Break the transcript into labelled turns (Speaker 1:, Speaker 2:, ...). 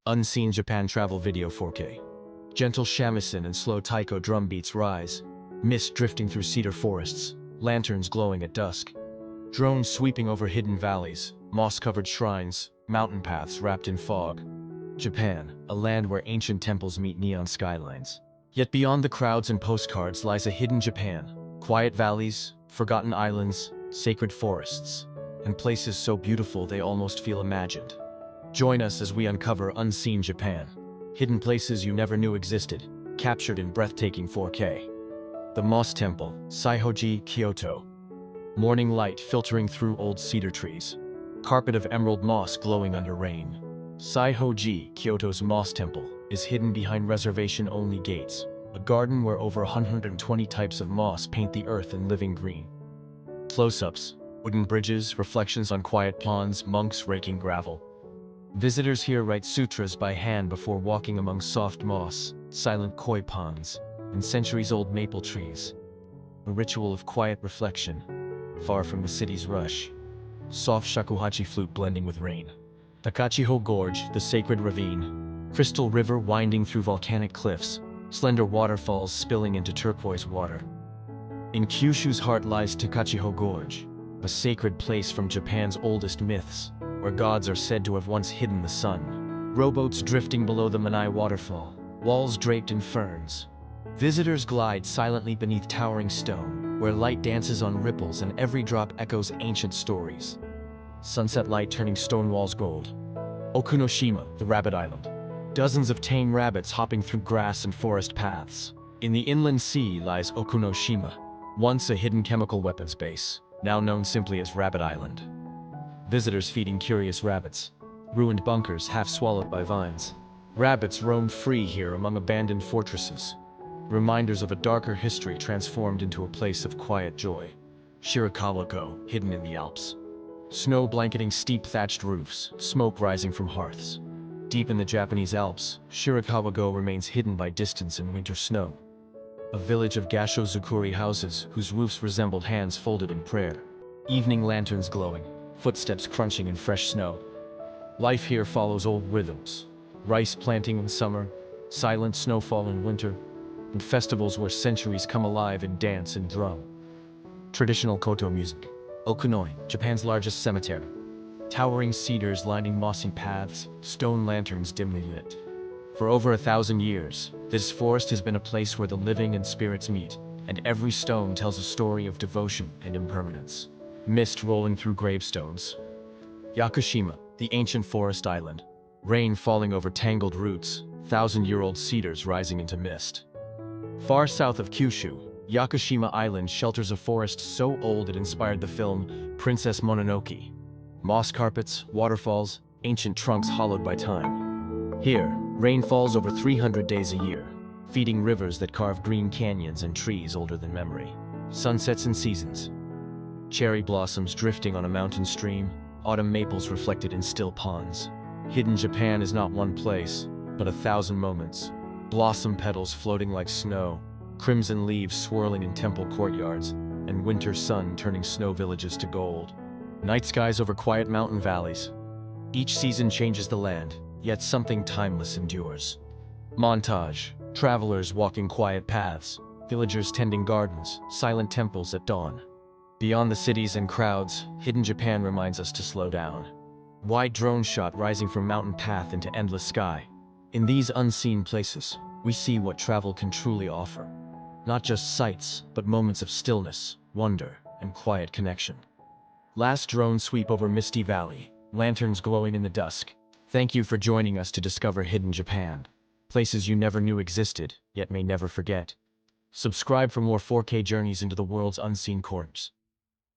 Speaker 1: Unseen Japan Travel Video 4K. Gentle shamisen and slow taiko drum beats rise. Mist drifting through cedar forests, lanterns glowing at dusk. Drones sweeping over hidden valleys, moss-covered shrines, mountain paths wrapped in fog. Japan, a land where ancient temples meet neon skylines. Yet beyond the crowds and postcards lies a hidden Japan. Quiet valleys, forgotten islands, sacred forests, and places so beautiful they almost feel imagined. Join us as we uncover unseen Japan. Hidden places you never knew existed, captured in breathtaking 4K. The Moss Temple, Saiho-ji, Kyoto. Morning light filtering through old cedar trees. Carpet of emerald moss glowing under rain. Saiho-ji, Kyoto's Moss Temple, is hidden behind reservation-only gates, a garden where over 120 types of moss paint the earth in living green. Close-ups, wooden bridges, reflections on quiet ponds, monks raking gravel. Visitors here write sutras by hand before walking among soft moss, silent koi ponds, and centuries-old maple trees. A ritual of quiet reflection, far from the city's rush. Soft shakuhachi flute blending with rain. Takachiho Gorge, the sacred ravine. Crystal river winding through volcanic cliffs, slender waterfalls spilling into turquoise water. In Kyushu's heart lies Takachiho Gorge, a sacred place from Japan's oldest myths, where gods are said to have once hidden the sun. Rowboats drifting below the Manai waterfall, walls draped in ferns. Visitors glide silently beneath towering stone, where light dances on ripples and every drop echoes ancient stories. Sunset light turning stone walls gold. Okuno-shima, the rabbit island. Dozens of tame rabbits hopping through grass and forest paths. In the inland sea lies Okuno-shima, once a hidden chemical weapons base, now known simply as Rabbit Island. Visitors feeding curious rabbits. Ruined bunkers half swallowed by vines. Rabbits roam free here among abandoned fortresses. Reminders of a darker history transformed into a place of quiet joy. Shirakawa-go, hidden in the Alps. Snow blanketing steep thatched roofs, smoke rising from hearths. Deep in the Japanese Alps, Shirakawa-go remains hidden by distance and winter snow. A village of gasho-zukuri houses whose roofs resembled hands folded in prayer. Evening lanterns glowing, footsteps crunching in fresh snow. Life here follows old rhythms. Rice planting in summer, silent snowfall in winter, and festivals where centuries come alive in dance and drum. Traditional Koto music. Okunoin, Japan's largest cemetery. Towering cedars lining mossy paths, stone lanterns dimly lit. For over 1,000 years, this forest has been a place where the living and spirits meet, and every stone tells a story of devotion and impermanence. Mist rolling through gravestones. Yakushima, the ancient forest island. Rain falling over tangled roots, 1,000-year-old cedars rising into mist. Far south of Kyushu, Yakushima Island shelters a forest so old it inspired the film Princess Mononoke. Moss carpets, waterfalls, ancient trunks hollowed by time. Here, rain falls over 300 days a year, feeding rivers that carve green canyons and trees older than memory. Sunsets and seasons. Cherry blossoms drifting on a mountain stream, autumn maples reflected in still ponds. Hidden Japan is not one place, but 1,000 moments. Blossom petals floating like snow, crimson leaves swirling in temple courtyards, and winter sun turning snow villages to gold. Night skies over quiet mountain valleys. Each season changes the land, yet something timeless endures. Montage, travelers walking quiet paths, villagers tending gardens, silent temples at dawn. Beyond the cities and crowds, hidden Japan reminds us to slow down. Wide drone shot rising from mountain path into endless sky. In these unseen places, we see what travel can truly offer. Not just sights, but moments of stillness, wonder, and quiet connection. Last drone sweep over Misty Valley, lanterns glowing in the dusk. Thank you for joining us to discover hidden Japan. Places you never knew existed, yet may never forget. Subscribe for more 4K journeys into the world's unseen corners.